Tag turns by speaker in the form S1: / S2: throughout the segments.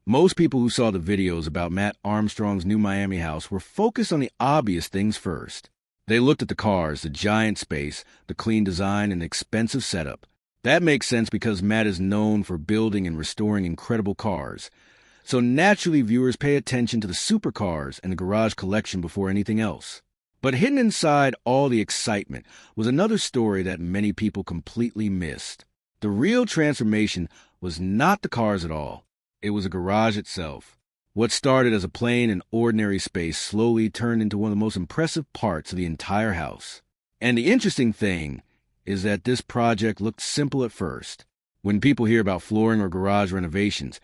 S1: Most people who saw the videos about Mat Armstrong's new Miami house were focused on the obvious things first. They looked at the cars, the giant space, the clean design, and the expensive setup. That makes sense because Mat is known for building and restoring incredible cars. So naturally, viewers pay attention to the supercars and the garage collection before anything else. But hidden inside all the excitement was another story that many people completely missed. The real transformation was not the cars at all. It was the garage itself. What started as a plain and ordinary space slowly turned into one of the most impressive parts of the entire house. And the interesting thing is that this project looked simple at first. When people hear about flooring or garage renovations,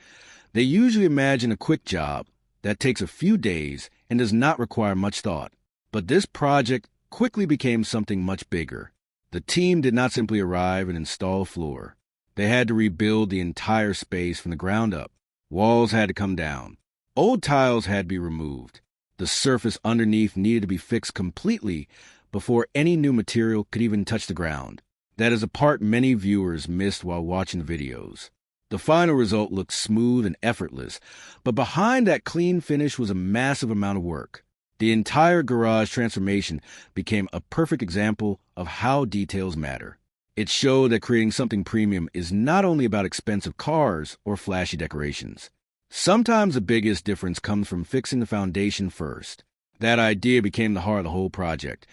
S1: they usually imagine a quick job that takes a few days and does not require much thought. But this project quickly became something much bigger. The team did not simply arrive and install a floor. They had to rebuild the entire space from the ground up. Walls had to come down. Old tiles had to be removed. The surface underneath needed to be fixed completely before any new material could even touch the ground. That is a part many viewers missed while watching the videos. The final result looked smooth and effortless, but behind that clean finish was a massive amount of work. The entire garage transformation became a perfect example of how details matter. It showed that creating something premium is not only about expensive cars or flashy decorations. Sometimes the biggest difference comes from fixing the foundation first. That idea became the heart of the whole project.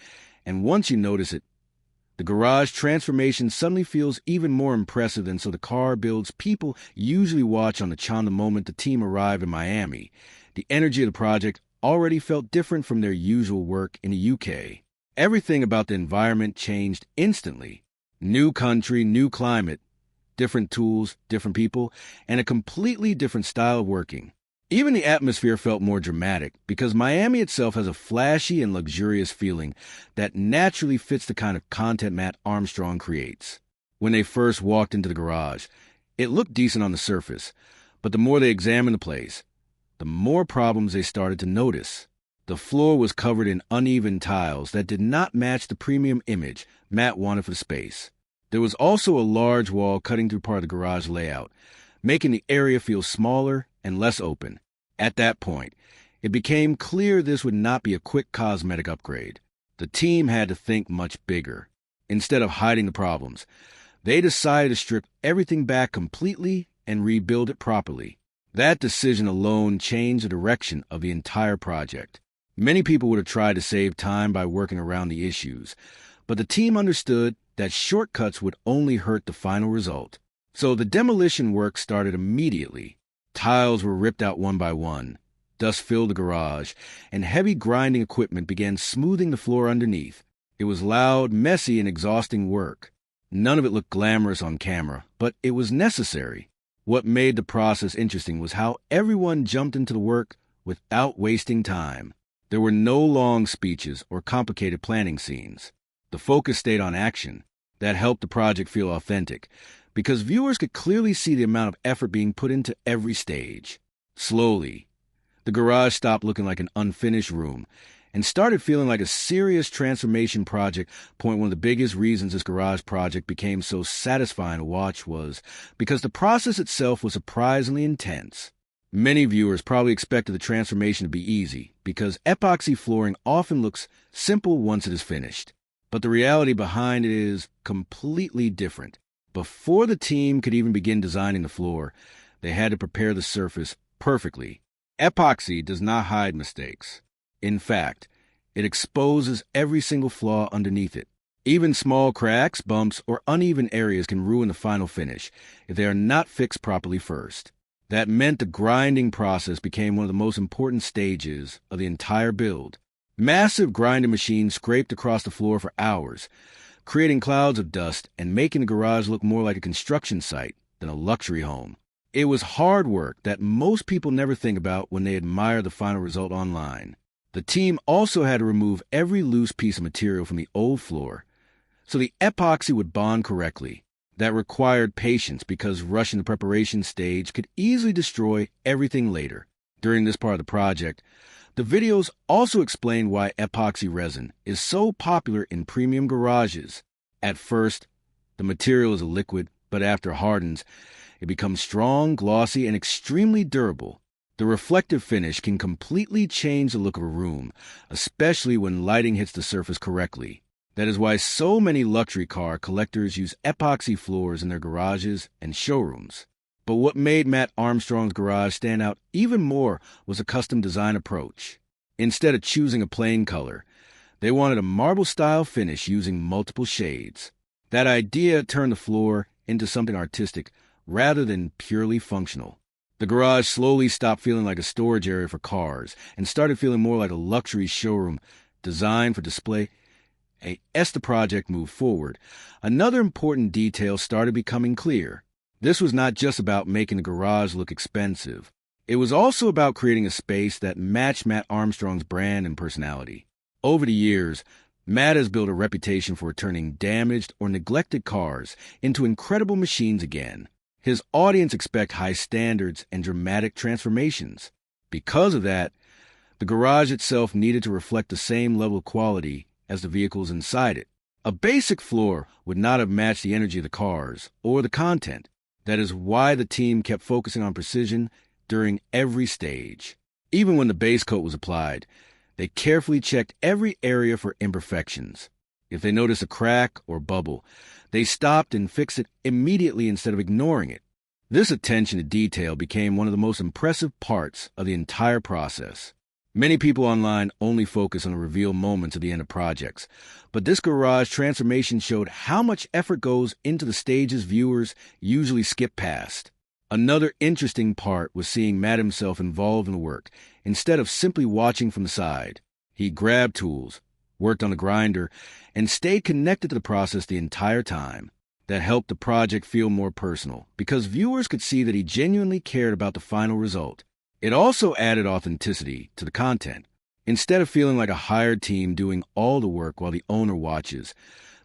S1: And once you notice it, the garage transformation suddenly feels even more impressive than so the car builds people usually watch on the charm the moment the team arrived in Miami. The energy of the project already felt different from their usual work in the UK. Everything about the environment changed instantly. New country, new climate, different tools, different people, and a completely different style of working. Even the atmosphere felt more dramatic because Miami itself has a flashy and luxurious feeling that naturally fits the kind of content Mat Armstrong creates. When they first walked into the garage, it looked decent on the surface, but the more they examined the place, the more problems they started to notice. The floor was covered in uneven tiles that did not match the premium image Mat wanted for the space. There was also a large wall cutting through part of the garage layout, making the area feel smaller and less open. At that point, it became clear this would not be a quick cosmetic upgrade. The team had to think much bigger. Instead of hiding the problems, they decided to strip everything back completely and rebuild it properly. That decision alone changed the direction of the entire project. Many people would have tried to save time by working around the issues, but the team understood that shortcuts would only hurt the final result. So the demolition work started immediately. Tiles were ripped out one by one. Dust filled the garage, and heavy grinding equipment began smoothing the floor underneath. It was loud, messy, and exhausting work. None of it looked glamorous on camera, but it was necessary. What made the process interesting was how everyone jumped into the work without wasting time. There were no long speeches or complicated planning scenes. The focus stayed on action. That helped the project feel authentic, because viewers could clearly see the amount of effort being put into every stage. Slowly, the garage stopped looking like an unfinished room and started feeling like a serious transformation project. One of the biggest reasons this garage project became so satisfying to watch was because the process itself was surprisingly intense. Many viewers probably expected the transformation to be easy because epoxy flooring often looks simple once it is finished. But the reality behind it is completely different. Before the team could even begin designing the floor, they had to prepare the surface perfectly. Epoxy does not hide mistakes. In fact, it exposes every single flaw underneath it. Even small cracks, bumps, or uneven areas can ruin the final finish if they are not fixed properly first. That meant the grinding process became one of the most important stages of the entire build. Massive grinding machines scraped across the floor for hours, creating clouds of dust and making the garage look more like a construction site than a luxury home. It was hard work that most people never think about when they admire the final result online. The team also had to remove every loose piece of material from the old floor so the epoxy would bond correctly. That required patience because rushing the preparation stage could easily destroy everything later. During this part of the project, the videos also explain why epoxy resin is so popular in premium garages. At first, the material is a liquid but after it hardens, it becomes strong, glossy, and extremely durable. The reflective finish can completely change the look of a room, especially when lighting hits the surface correctly. That is why so many luxury car collectors use epoxy floors in their garages and showrooms. But what made Mat Armstrong's garage stand out even more was a custom design approach. Instead of choosing a plain color, they wanted a marble-style finish using multiple shades. That idea turned the floor into something artistic rather than purely functional. The garage slowly stopped feeling like a storage area for cars and started feeling more like a luxury showroom designed for display. As the project moved forward, another important detail started becoming clear. This was not just about making the garage look expensive. It was also about creating a space that matched Mat Armstrong's brand and personality. Over the years, Mat has built a reputation for turning damaged or neglected cars into incredible machines again. His audience expect high standards and dramatic transformations. Because of that, the garage itself needed to reflect the same level of quality as the vehicles inside it. A basic floor would not have matched the energy of the cars or the content. That is why the team kept focusing on precision during every stage. Even when the base coat was applied, they carefully checked every area for imperfections. If they noticed a crack or bubble, they stopped and fixed it immediately instead of ignoring it. This attention to detail became one of the most impressive parts of the entire process. Many people online only focus on the reveal moments at the end of projects, but this garage transformation showed how much effort goes into the stages viewers usually skip past. Another interesting part was seeing Mat himself involved in the work, instead of simply watching from the side. He grabbed tools, worked on the grinder, and stayed connected to the process the entire time. That helped the project feel more personal, because viewers could see that he genuinely cared about the final result. It also added authenticity to the content. Instead of feeling like a hired team doing all the work while the owner watches,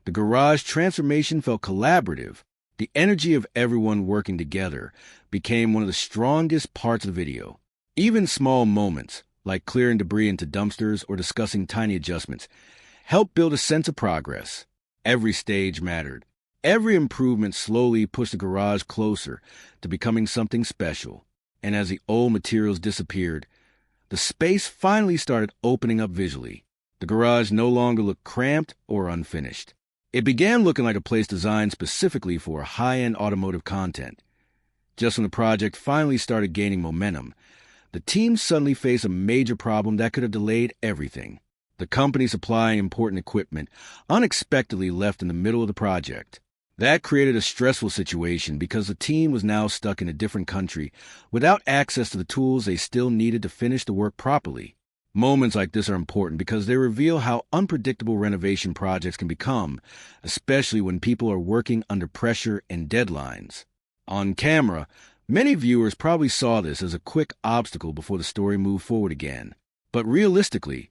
S1: the garage transformation felt collaborative. The energy of everyone working together became one of the strongest parts of the video. Even small moments, like clearing debris into dumpsters or discussing tiny adjustments, helped build a sense of progress. Every stage mattered. Every improvement slowly pushed the garage closer to becoming something special. And as the old materials disappeared, the space finally started opening up visually. The garage no longer looked cramped or unfinished. It began looking like a place designed specifically for high-end automotive content. Just when the project finally started gaining momentum, the team suddenly faced a major problem that could have delayed everything. The company supplying important equipment unexpectedly left in the middle of the project. That created a stressful situation because the team was now stuck in a different country without access to the tools they still needed to finish the work properly. Moments like this are important because they reveal how unpredictable renovation projects can become, especially when people are working under pressure and deadlines. On camera, many viewers probably saw this as a quick obstacle before the story moved forward again. But realistically,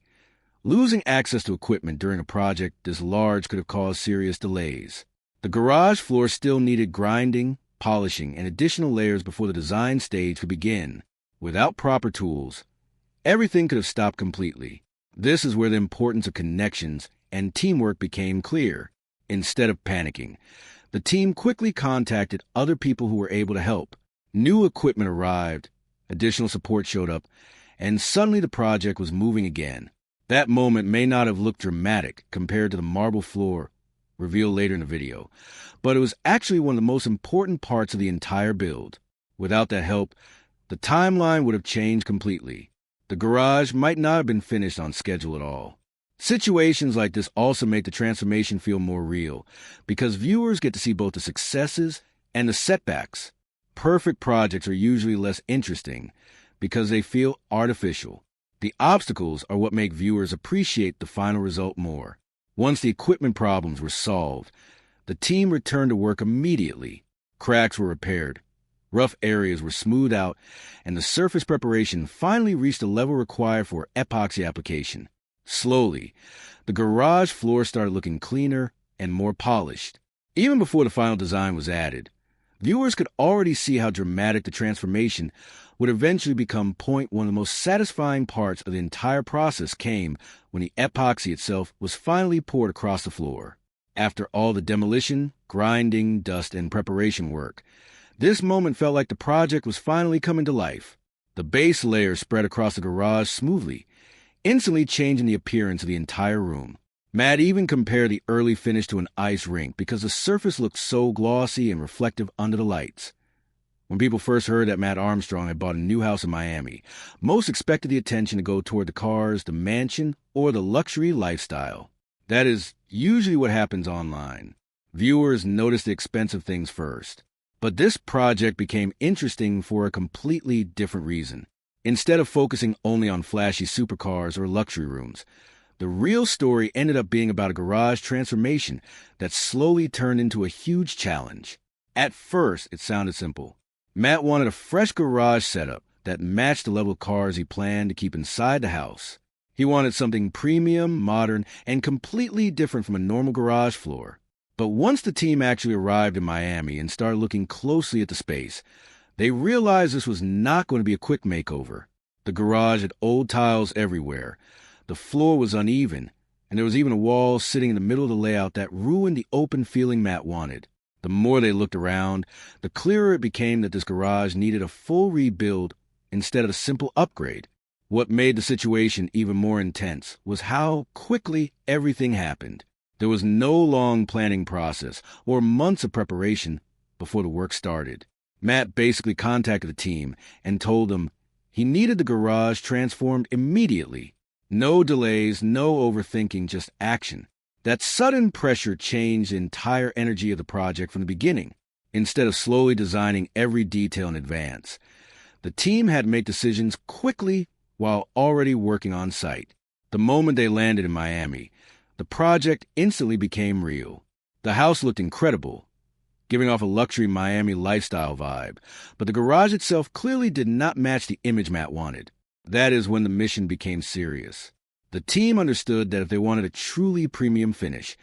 S1: losing access to equipment during a project this large could have caused serious delays. The garage floor still needed grinding, polishing, and additional layers before the design stage could begin. Without proper tools, everything could have stopped completely. This is where the importance of connections and teamwork became clear. Instead of panicking, the team quickly contacted other people who were able to help. New equipment arrived, additional support showed up, and suddenly the project was moving again. That moment may not have looked dramatic compared to the marble floor revealed later in the video, but it was actually one of the most important parts of the entire build. Without that help, the timeline would have changed completely. The garage might not have been finished on schedule at all. Situations like this also make the transformation feel more real, because viewers get to see both the successes and the setbacks. Perfect projects are usually less interesting because they feel artificial. The obstacles are what make viewers appreciate the final result more. Once the equipment problems were solved, the team returned to work immediately. Cracks were repaired, rough areas were smoothed out, and the surface preparation finally reached the level required for epoxy application. Slowly, the garage floor started looking cleaner and more polished. Even before the final design was added, viewers could already see how dramatic the transformation would eventually become. One of the most satisfying parts of the entire process came when the epoxy itself was finally poured across the floor. After all the demolition, grinding, dust, and preparation work, this moment felt like the project was finally coming to life. The base layer spread across the garage smoothly, instantly changing the appearance of the entire room. Matt even compared the early finish to an ice rink because the surface looked so glossy and reflective under the lights. When people first heard that Mat Armstrong had bought a new house in Miami, most expected the attention to go toward the cars, the mansion, or the luxury lifestyle. That is usually what happens online. Viewers notice the expensive things first. But this project became interesting for a completely different reason. Instead of focusing only on flashy supercars or luxury rooms, the real story ended up being about a garage transformation that slowly turned into a huge challenge. At first, it sounded simple. Matt wanted a fresh garage setup that matched the level of cars he planned to keep inside the house. He wanted something premium, modern, and completely different from a normal garage floor. But once the team actually arrived in Miami and started looking closely at the space, they realized this was not going to be a quick makeover. The garage had old tiles everywhere. The floor was uneven, and there was even a wall sitting in the middle of the layout that ruined the open feeling Matt wanted. The more they looked around, the clearer it became that this garage needed a full rebuild instead of a simple upgrade. What made the situation even more intense was how quickly everything happened. There was no long planning process or months of preparation before the work started. Matt basically contacted the team and told them he needed the garage transformed immediately. No delays, no overthinking, just action. That sudden pressure changed the entire energy of the project from the beginning. Instead of slowly designing every detail in advance, the team had to make decisions quickly while already working on site. The moment they landed in Miami, the project instantly became real. The house looked incredible, giving off a luxury Miami lifestyle vibe, but the garage itself clearly did not match the image Matt wanted. That is when the mission became serious. The team understood that if they wanted a truly premium finish,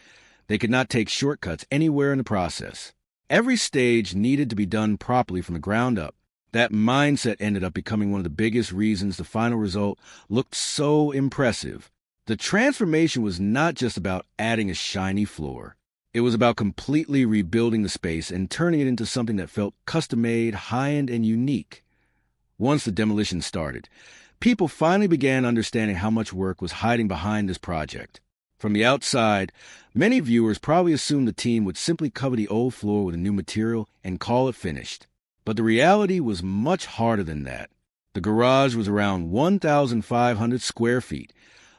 S1: they could not take shortcuts anywhere in the process. Every stage needed to be done properly from the ground up. That mindset ended up becoming one of the biggest reasons the final result looked so impressive. The transformation was not just about adding a shiny floor. It was about completely rebuilding the space and turning it into something that felt custom-made, high-end, and unique. Once the demolition started, people finally began understanding how much work was hiding behind this project. From the outside, many viewers probably assumed the team would simply cover the old floor with a new material and call it finished. But the reality was much harder than that. The garage was around 1,500 square feet,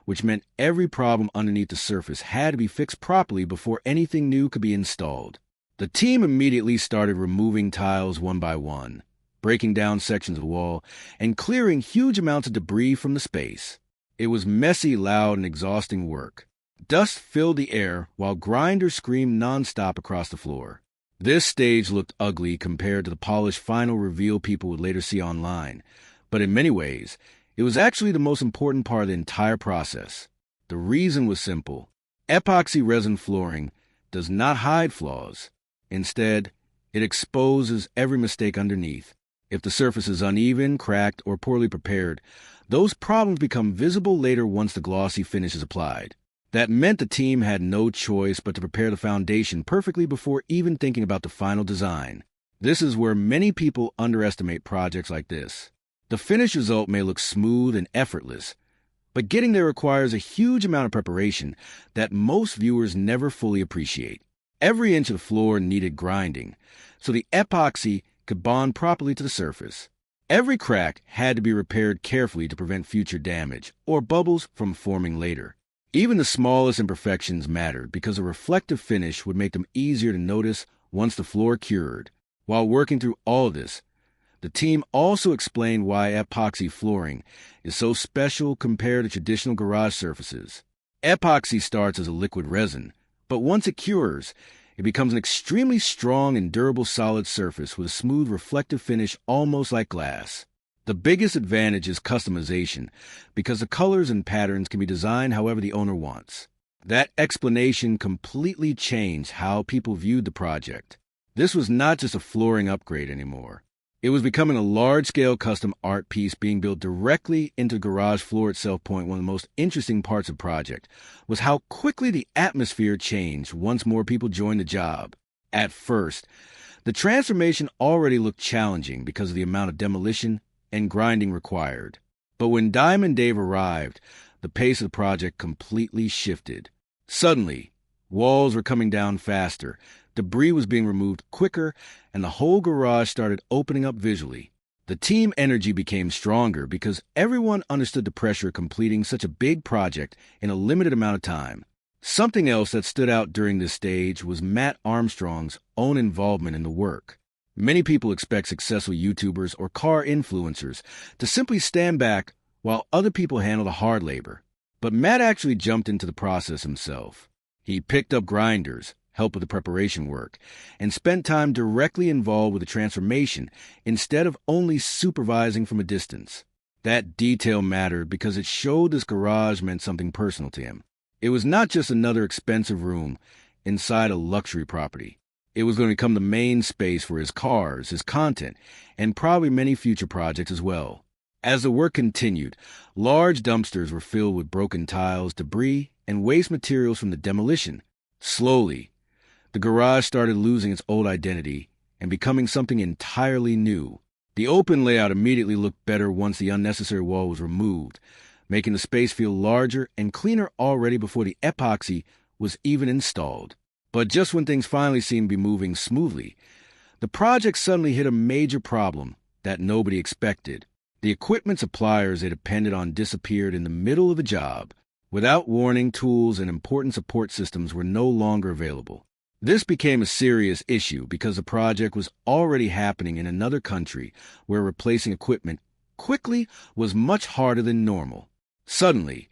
S1: which meant every problem underneath the surface had to be fixed properly before anything new could be installed. The team immediately started removing tiles one by one, breaking down sections of the wall, and clearing huge amounts of debris from the space. It was messy, loud, and exhausting work. Dust filled the air while grinders screamed nonstop across the floor. This stage looked ugly compared to the polished final reveal people would later see online, but in many ways, it was actually the most important part of the entire process. The reason was simple. Epoxy resin flooring does not hide flaws. Instead, it exposes every mistake underneath. If the surface is uneven, cracked, or poorly prepared, those problems become visible later once the glossy finish is applied. That meant the team had no choice but to prepare the foundation perfectly before even thinking about the final design. This is where many people underestimate projects like this. The finished result may look smooth and effortless, but getting there requires a huge amount of preparation that most viewers never fully appreciate. Every inch of the floor needed grinding, so the epoxy could bond properly to the surface. Every crack had to be repaired carefully to prevent future damage or bubbles from forming later. Even the smallest imperfections mattered because a reflective finish would make them easier to notice once the floor cured. While working through all of this, the team also explained why epoxy flooring is so special compared to traditional garage surfaces. Epoxy starts as a liquid resin, but once it cures, it becomes an extremely strong and durable solid surface with a smooth reflective finish almost like glass. The biggest advantage is customization, because the colors and patterns can be designed however the owner wants. That explanation completely changed how people viewed the project. This was not just a flooring upgrade anymore. It was becoming a large-scale custom art piece being built directly into the garage floor itself. One of the most interesting parts of the project was how quickly the atmosphere changed once more people joined the job. At first, the transformation already looked challenging because of the amount of demolition and grinding required. But when Diamond Dave arrived, the pace of the project completely shifted. Suddenly, walls were coming down faster, debris was being removed quicker, and the whole garage started opening up visually. The team energy became stronger because everyone understood the pressure of completing such a big project in a limited amount of time. Something else that stood out during this stage was Mat Armstrong's own involvement in the work. Many people expect successful YouTubers or car influencers to simply stand back while other people handle the hard labor. But Mat actually jumped into the process himself. He picked up grinders, helped with the preparation work, and spent time directly involved with the transformation instead of only supervising from a distance. That detail mattered because it showed this garage meant something personal to him. It was not just another expensive room inside a luxury property. It was going to become the main space for his cars, his content, and probably many future projects as well. As the work continued, large dumpsters were filled with broken tiles, debris, and waste materials from the demolition. Slowly, the garage started losing its old identity and becoming something entirely new. The open layout immediately looked better once the unnecessary wall was removed, making the space feel larger and cleaner already before the epoxy was even installed. But just when things finally seemed to be moving smoothly, the project suddenly hit a major problem that nobody expected. The equipment suppliers they depended on disappeared in the middle of the job. Without warning, tools and important support systems were no longer available. This became a serious issue because the project was already happening in another country where replacing equipment quickly was much harder than normal. Suddenly,